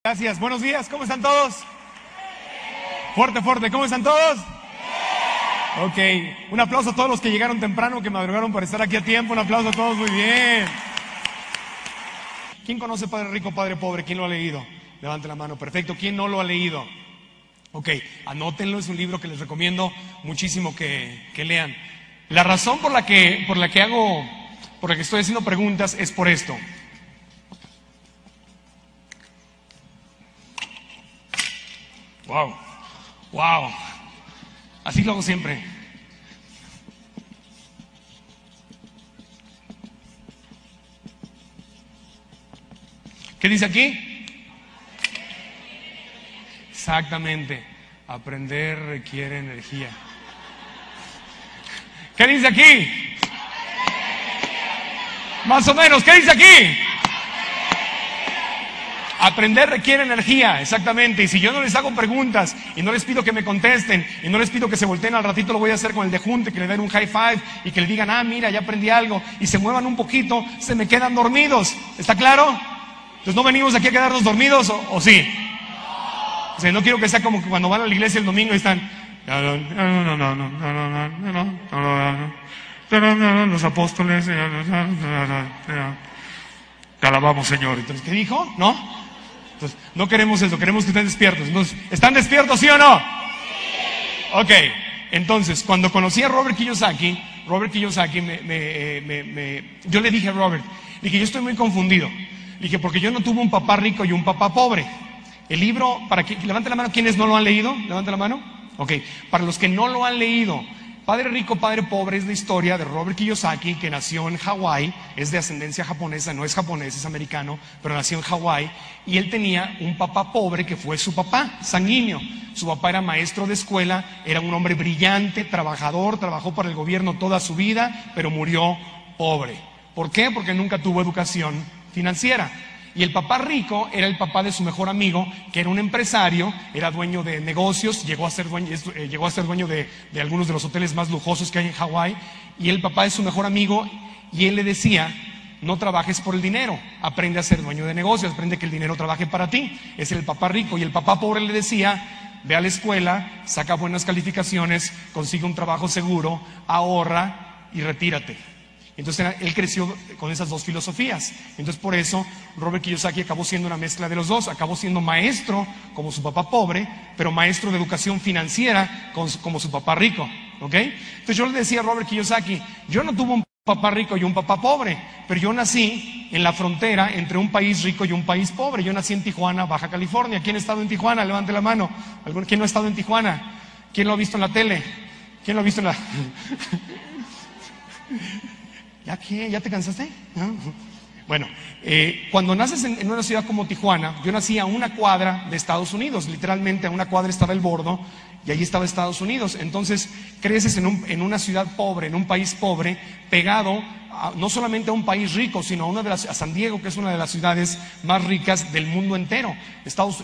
Gracias, buenos días, ¿cómo están todos? Fuerte, fuerte, ¿cómo están todos? Ok, un aplauso a todos los que llegaron temprano, que madrugaron para estar aquí a tiempo, un aplauso a todos, muy bien. ¿Quién conoce Padre Rico, Padre Pobre? ¿Quién lo ha leído? Levante la mano, perfecto. ¿Quién no lo ha leído? Ok, anótenlo, es un libro que les recomiendo muchísimo que lean. La razón por la que estoy haciendo preguntas es por esto. Wow, wow, así lo hago siempre. ¿Qué dice aquí? Exactamente, aprender requiere energía. ¿Qué dice aquí? Más o menos, ¿qué dice aquí? Aprender requiere energía, exactamente. Y si yo no les hago preguntas y no les pido que me contesten y no les pido que se volteen, al ratito lo voy a hacer con el de junte, que le den un high five y que le digan, ah, mira, ya aprendí algo, y se muevan un poquito, se me quedan dormidos. ¿Está claro? Entonces no venimos aquí a quedarnos dormidos, ¿o sí? O sea, no quiero que sea como que cuando van a la iglesia el domingo y están, los apóstoles, te alabamos, Señor. Entonces, ¿qué dijo? ¿No? Entonces, no queremos eso, queremos que estén despiertos. Entonces, ¿están despiertos, sí o no? Sí. Ok, entonces, cuando conocí a Robert Kiyosaki, yo le dije a Robert, dije, yo estoy muy confundido. Dije, porque yo no tuve un papá rico y un papá pobre. El libro, levante la mano, ¿quiénes no lo han leído? Levante la mano. Ok, para los que no lo han leído, Padre Rico, Padre Pobre es la historia de Robert Kiyosaki, que nació en Hawái, es de ascendencia japonesa, no es japonés, es americano, pero nació en Hawái, y él tenía un papá pobre que fue su papá, sanguíneo. Su papá era maestro de escuela, era un hombre brillante, trabajador, trabajó para el gobierno toda su vida, pero murió pobre. ¿Por qué? Porque nunca tuvo educación financiera. Y el papá rico era el papá de su mejor amigo, que era un empresario, era dueño de negocios, llegó a ser dueño de algunos de los hoteles más lujosos que hay en Hawái. Y el papá de su mejor amigo, y él le decía, no trabajes por el dinero, aprende a ser dueño de negocios, aprende que el dinero trabaje para ti. Ese era el papá rico. Y el papá pobre le decía, ve a la escuela, saca buenas calificaciones, consigue un trabajo seguro, ahorra y retírate. Entonces él creció con esas dos filosofías. Entonces por eso Robert Kiyosaki acabó siendo una mezcla de los dos. Acabó siendo maestro como su papá pobre, pero maestro de educación financiera como su papá rico. ¿Ok? Entonces yo le decía a Robert Kiyosaki, yo no tuve un papá rico y un papá pobre, pero yo nací en la frontera entre un país rico y un país pobre. Yo nací en Tijuana, Baja California. ¿Quién ha estado en Tijuana? Levante la mano. ¿Quién no ha estado en Tijuana? ¿Quién lo ha visto en la tele? ¿Quién lo ha visto en la... ¿Ya qué? ¿Ya te cansaste? ¿No? Bueno, cuando naces en una ciudad como Tijuana, yo nací a una cuadra de Estados Unidos, literalmente a una cuadra estaba el Bordo y allí estaba Estados Unidos. Entonces creces en una ciudad pobre, en un país pobre, pegado no solamente a un país rico, sino a San Diego, que es una de las ciudades más ricas del mundo entero.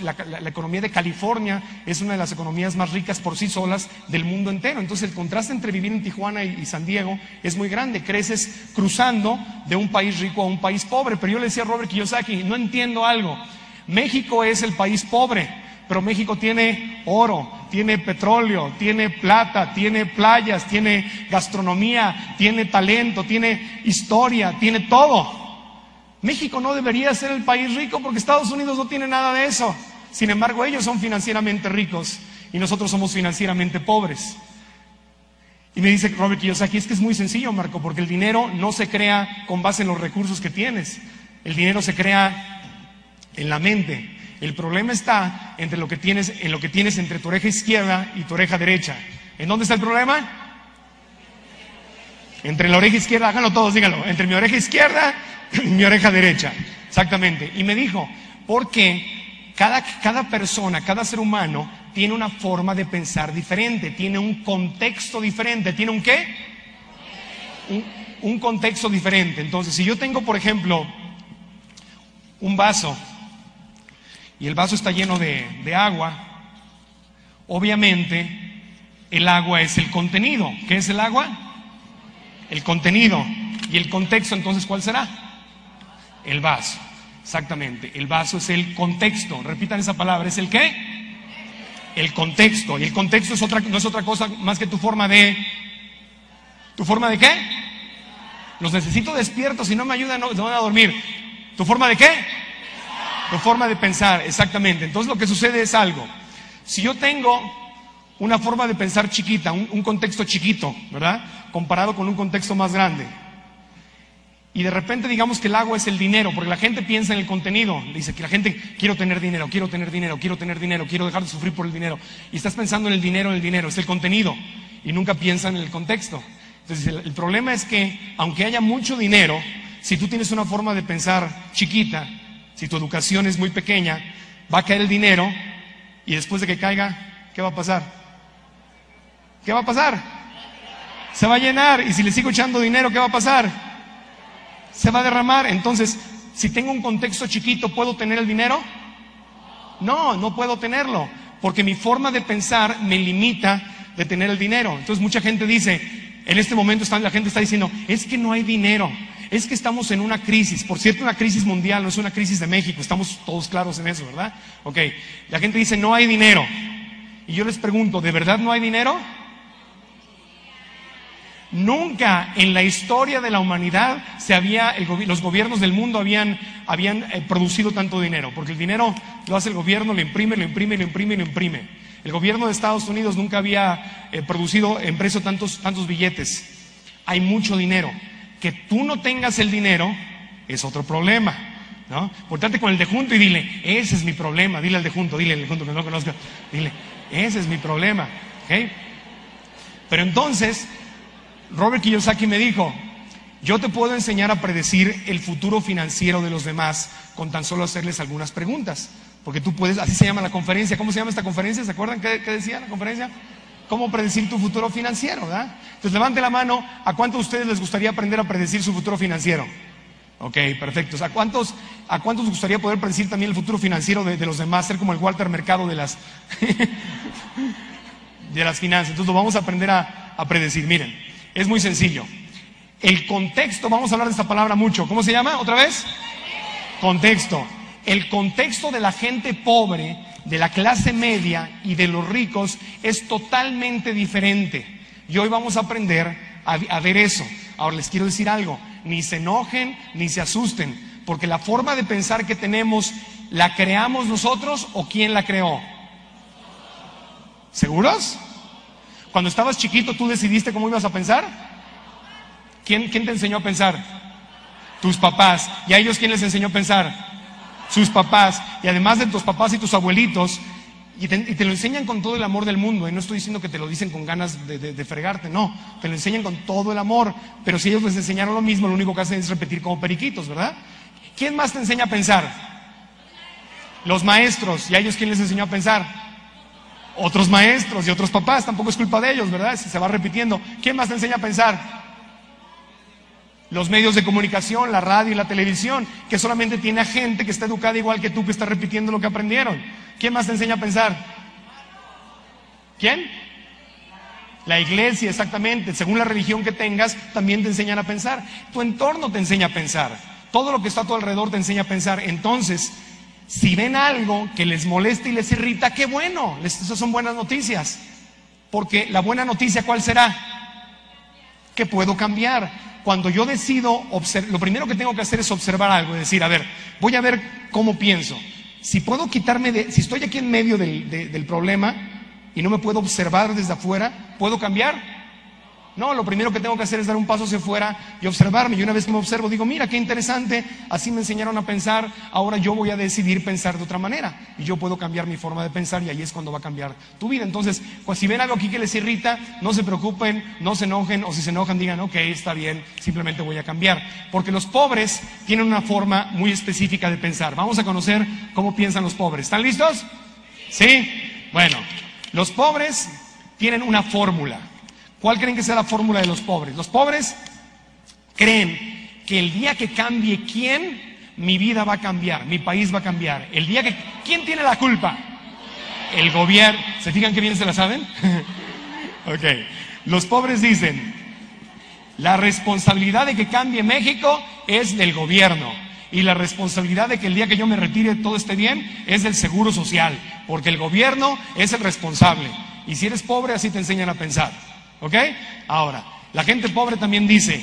La economía de California es una de las economías más ricas por sí solas del mundo entero. Entonces el contraste entre vivir en Tijuana y San Diego es muy grande. Creces cruzando de un país rico a un país pobre. Pero yo le decía a Robert Kiyosaki, no entiendo algo. México es el país pobre, pero México tiene oro, tiene petróleo, tiene plata, tiene playas, tiene gastronomía, tiene talento, tiene historia, tiene todo. México no debería ser el país rico porque Estados Unidos no tiene nada de eso. Sin embargo, ellos son financieramente ricos y nosotros somos financieramente pobres. Y me dice Robert Kiyosaki, es que es muy sencillo, Marco, porque el dinero no se crea con base en los recursos que tienes. El dinero se crea en la mente. El problema está en lo que tienes entre tu oreja izquierda y tu oreja derecha. ¿En dónde está el problema? Entre la oreja izquierda, háganlo todos, díganlo. Entre mi oreja izquierda y mi oreja derecha. Exactamente. Y me dijo, porque cada persona, cada ser humano tiene una forma de pensar diferente, tiene un contexto diferente. ¿Tiene un qué? Un contexto diferente. Entonces, si yo tengo, por ejemplo, un vaso y el vaso está lleno de agua, obviamente el agua es el contenido. ¿Qué es el agua? El contenido. ¿Y el contexto entonces cuál será? El vaso. Exactamente, el vaso es el contexto. Repitan esa palabra, ¿es el qué? El contexto. Y el contexto no es otra cosa más que tu forma de... ¿Tu forma de qué? Los necesito despiertos, si no me ayudan, no, se van a dormir. ¿Tu forma de qué? Tu forma de pensar, exactamente. Entonces lo que sucede es algo. Si yo tengo una forma de pensar chiquita, un contexto chiquito, ¿verdad? Comparado con un contexto más grande. Y de repente digamos que el agua es el dinero, porque la gente piensa en el contenido. Dice que la gente, quiero tener dinero, quiero tener dinero, quiero tener dinero, quiero dejar de sufrir por el dinero. Y estás pensando en el dinero, es el contenido. Y nunca piensan en el contexto. Entonces el problema es que, aunque haya mucho dinero, si tú tienes una forma de pensar chiquita, si tu educación es muy pequeña, va a caer el dinero y después de que caiga, ¿qué va a pasar? ¿Qué va a pasar? Se va a llenar, y si le sigo echando dinero, ¿qué va a pasar? Se va a derramar. Entonces, si tengo un contexto chiquito, ¿puedo tener el dinero? No, no puedo tenerlo, porque mi forma de pensar me limita de tener el dinero. Entonces mucha gente dice, en este momento la gente está diciendo, es que no hay dinero, es que estamos en una crisis. Por cierto, una crisis mundial, no es una crisis de México, estamos todos claros en eso, ¿verdad? Ok, la gente dice, no hay dinero. Y yo les pregunto, ¿de verdad no hay dinero? Nunca en la historia de la humanidad los gobiernos del mundo habían producido tanto dinero, porque el dinero lo hace el gobierno, lo imprime, lo imprime, lo imprime, lo imprime. El gobierno de Estados Unidos nunca había impreso tantos billetes. Hay mucho dinero. Que tú no tengas el dinero es otro problema, ¿no? Portate con el de junto y dile, ese es mi problema. Dile al de junto que no conozca, dile, ese es mi problema, ¿ok? Pero entonces Robert Kiyosaki me dijo, yo te puedo enseñar a predecir el futuro financiero de los demás con tan solo hacerles algunas preguntas. Porque tú puedes, así se llama la conferencia. ¿Cómo se llama esta conferencia? ¿Se acuerdan qué decía la conferencia? ¿Cómo predecir tu futuro financiero? ¿Verdad? Entonces levante la mano, ¿a cuántos de ustedes les gustaría aprender a predecir su futuro financiero? Ok, perfecto. ¿A cuántos les gustaría poder predecir también el futuro financiero de los demás? Ser como el Walter Mercado de las finanzas. Entonces lo vamos a aprender a predecir. Miren, es muy sencillo. El contexto, vamos a hablar de esta palabra mucho. ¿Cómo se llama? ¿Otra vez? Contexto. El contexto de la gente pobre, de la clase media y de los ricos es totalmente diferente. Y hoy vamos a aprender a ver eso. Ahora les quiero decir algo, ni se enojen ni se asusten, porque la forma de pensar que tenemos, ¿la creamos nosotros o quién la creó? ¿Seguros? Cuando estabas chiquito, ¿tú decidiste cómo ibas a pensar? ¿Quién te enseñó a pensar? Tus papás. ¿Y a ellos quién les enseñó a pensar? Sus papás. Y además de tus papás y tus abuelitos, y te lo enseñan con todo el amor del mundo. Y no estoy diciendo que te lo dicen con ganas de fregarte, no. Te lo enseñan con todo el amor. Pero si ellos les enseñaron lo mismo, lo único que hacen es repetir como periquitos, ¿verdad? ¿Quién más te enseña a pensar? Los maestros. ¿Y a ellos quién les enseñó a pensar? Otros maestros y otros papás. Tampoco es culpa de ellos, ¿verdad? Se va repitiendo. ¿Quién más te enseña a pensar? Los medios de comunicación, la radio y la televisión, que solamente tiene a gente que está educada igual que tú, que está repitiendo lo que aprendieron. ¿Quién más te enseña a pensar? ¿Quién? La iglesia, exactamente. Según la religión que tengas, también te enseñan a pensar. Tu entorno te enseña a pensar. Todo lo que está a tu alrededor te enseña a pensar. Entonces, si ven algo que les molesta y les irrita, qué bueno. Esas son buenas noticias. Porque la buena noticia, ¿cuál será? Que puedo cambiar. Cuando yo decido, lo primero que tengo que hacer es observar algo, es decir, a ver, voy a ver cómo pienso. Si puedo si estoy aquí en medio del problema y no me puedo observar desde afuera, ¿puedo cambiar? No, lo primero que tengo que hacer es dar un paso hacia afuera y observarme. Y una vez que me observo, digo, mira, qué interesante, así me enseñaron a pensar, ahora yo voy a decidir pensar de otra manera. Y yo puedo cambiar mi forma de pensar y ahí es cuando va a cambiar tu vida. Entonces, pues si ven algo aquí que les irrita, no se preocupen, no se enojen, o si se enojan digan, ok, está bien, simplemente voy a cambiar. Porque los pobres tienen una forma muy específica de pensar. Vamos a conocer cómo piensan los pobres. ¿Están listos? ¿Sí? Bueno, los pobres tienen una fórmula. ¿Cuál creen que sea la fórmula de los pobres? Los pobres creen que el día que cambie quién, mi vida va a cambiar, mi país va a cambiar. El día que... ¿Quién tiene la culpa? El gobierno. ¿Se fijan que bien se la saben? Ok. Los pobres dicen, la responsabilidad de que cambie México es del gobierno. Y la responsabilidad de que el día que yo me retire todo esté bien es del Seguro Social, porque el gobierno es el responsable. Y si eres pobre, así te enseñan a pensar. ¿Ok? Ahora, la gente pobre también dice,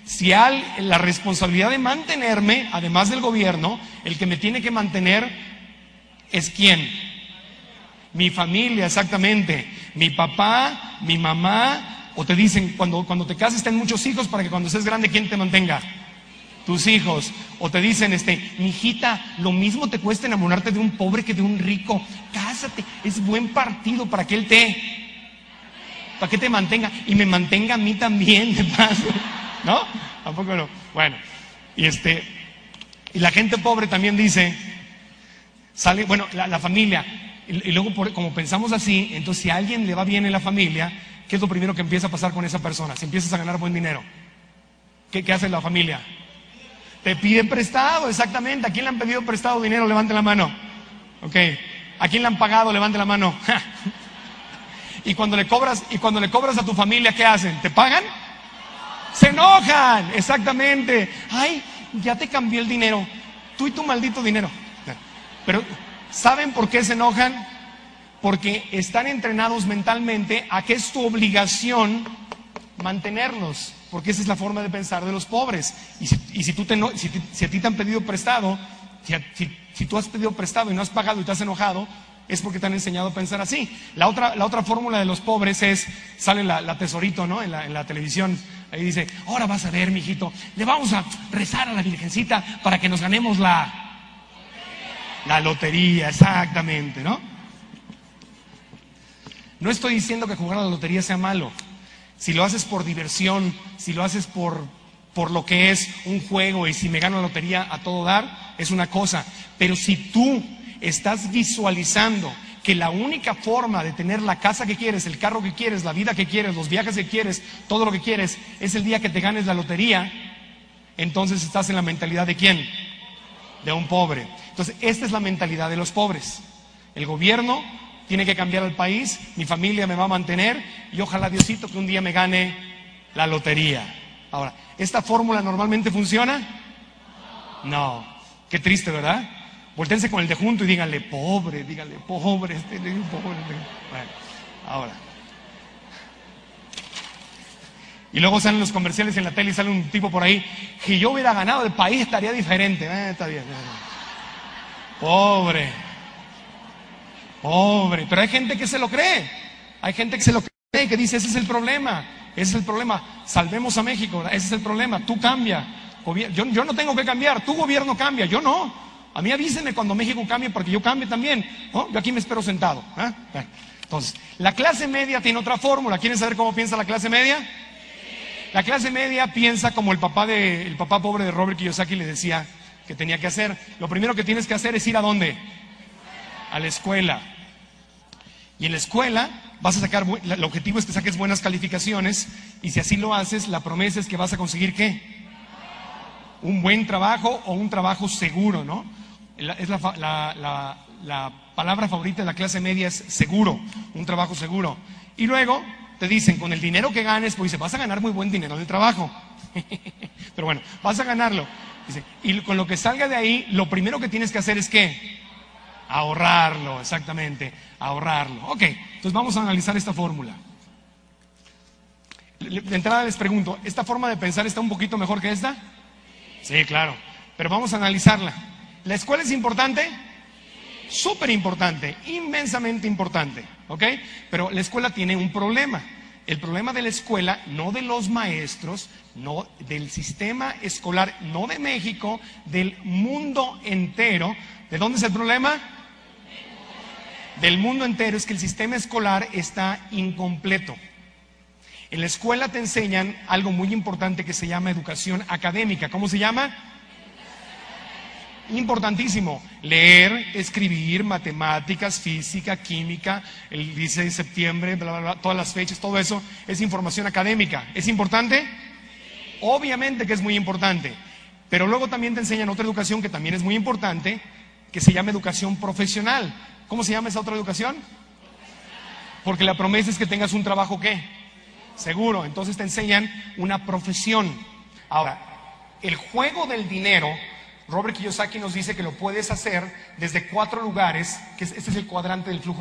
si la responsabilidad de mantenerme, además del gobierno, el que me tiene que mantener es ¿quién? Mi familia, exactamente. Mi papá, mi mamá, o te dicen, cuando te cases ten muchos hijos para que cuando seas grande, ¿quién te mantenga? Tus hijos. O te dicen, mijita, lo mismo te cuesta enamorarte de un pobre que de un rico. Cásate, es buen partido para que él para que te mantenga y me mantenga a mí también, de paso. ¿No? ¿Tampoco no? Bueno, y la gente pobre también dice, bueno, la familia, y luego como pensamos así, entonces si a alguien le va bien en la familia, ¿qué es lo primero que empieza a pasar con esa persona? Si empiezas a ganar buen dinero, ¿qué hace la familia? Te piden prestado, exactamente. ¿A quién le han pedido prestado dinero? Levante la mano. Ok. ¿A quién le han pagado? Levante la mano. Y cuando le cobras a tu familia, ¿qué hacen? ¿Te pagan? Se enojan, exactamente. Ay, ya te cambié el dinero. Tú y tu maldito dinero. Pero, ¿saben por qué se enojan? Porque están entrenados mentalmente a que es tu obligación mantenerlos, porque esa es la forma de pensar de los pobres. Y si a ti te han pedido prestado, si tú has pedido prestado y no has pagado y te has enojado, es porque te han enseñado a pensar así. La otra fórmula de los pobres es, sale la Tesorito, ¿no? En la televisión, ahí dice, ahora vas a ver, mijito, le vamos a rezar a la Virgencita para que nos ganemos la lotería, exactamente, ¿no? No estoy diciendo que jugar a la lotería sea malo. Si lo haces por diversión, si lo haces por lo que es un juego y si me gano la lotería a todo dar, es una cosa. Pero si tú estás visualizando que la única forma de tener la casa que quieres, el carro que quieres, la vida que quieres, los viajes que quieres, todo lo que quieres, es el día que te ganes la lotería, entonces estás en la mentalidad ¿de quién? De un pobre. Entonces, esta es la mentalidad de los pobres. El gobierno tiene que cambiar el país, mi familia me va a mantener y ojalá Diosito que un día me gane la lotería. Ahora, ¿esta fórmula normalmente funciona? No. Qué triste, ¿verdad? Voltéense con el de junto y díganle pobre, pobre. Bueno, ahora. Y luego salen los comerciales en la tele y sale un tipo por ahí, si yo hubiera ganado el país estaría diferente. Está bien. Pobre. Pero hay gente que se lo cree. Hay gente que se lo cree, que dice, ese es el problema. Salvemos a México, ese es el problema. Tú cambia. Yo no tengo que cambiar, tu gobierno cambia, yo no. A mí avísenme cuando México cambie para que yo cambie también, ¿no? Yo aquí me espero sentado. Bueno, entonces, la clase media tiene otra fórmula. ¿Quieren saber cómo piensa la clase media? La clase media piensa como el papá pobre de Robert Kiyosaki le decía que tenía que hacer. Lo primero que tienes que hacer es ir ¿a dónde? A la escuela. Y en la escuela vas a sacar, el objetivo es que saques buenas calificaciones, y si así lo haces, la promesa es que vas a conseguir ¿qué? Un buen trabajo o un trabajo seguro, ¿no? La palabra favorita de la clase media es seguro, un trabajo seguro. Y luego te dicen, con el dinero que ganes, pues dice, vas a ganar muy buen dinero en el trabajo. Pero bueno, vas a ganarlo. Dice, y con lo que salga de ahí, lo primero que tienes que hacer es ¿qué? Ahorrarlo, exactamente, ahorrarlo. Ok, entonces vamos a analizar esta fórmula. De entrada les pregunto, ¿esta forma de pensar está un poquito mejor que esta? Sí, claro, pero vamos a analizarla. ¿La escuela es importante? Súper importante, inmensamente importante, ¿ok? Pero la escuela tiene un problema. El problema de la escuela, no de los maestros, no del sistema escolar, no de México, del mundo entero. ¿De dónde es el problema? Del mundo entero, es que el sistema escolar está incompleto. En la escuela te enseñan algo muy importante que se llama educación académica. ¿Cómo se llama? Importantísimo. Leer, escribir, matemáticas, física, química, el 16 de septiembre, bla, bla, bla, todas las fechas, todo eso es información académica. ¿Es importante? Obviamente que es muy importante. Pero luego también te enseñan otra educación que también es muy importante, que se llama educación profesional. ¿Cómo se llama esa otra educación? Porque la promesa es que tengas un trabajo ¿qué? Seguro. Entonces te enseñan una profesión. Ahora, el juego del dinero Robert Kiyosaki nos dice que lo puedes hacer desde 4 lugares, que este es el cuadrante del flujo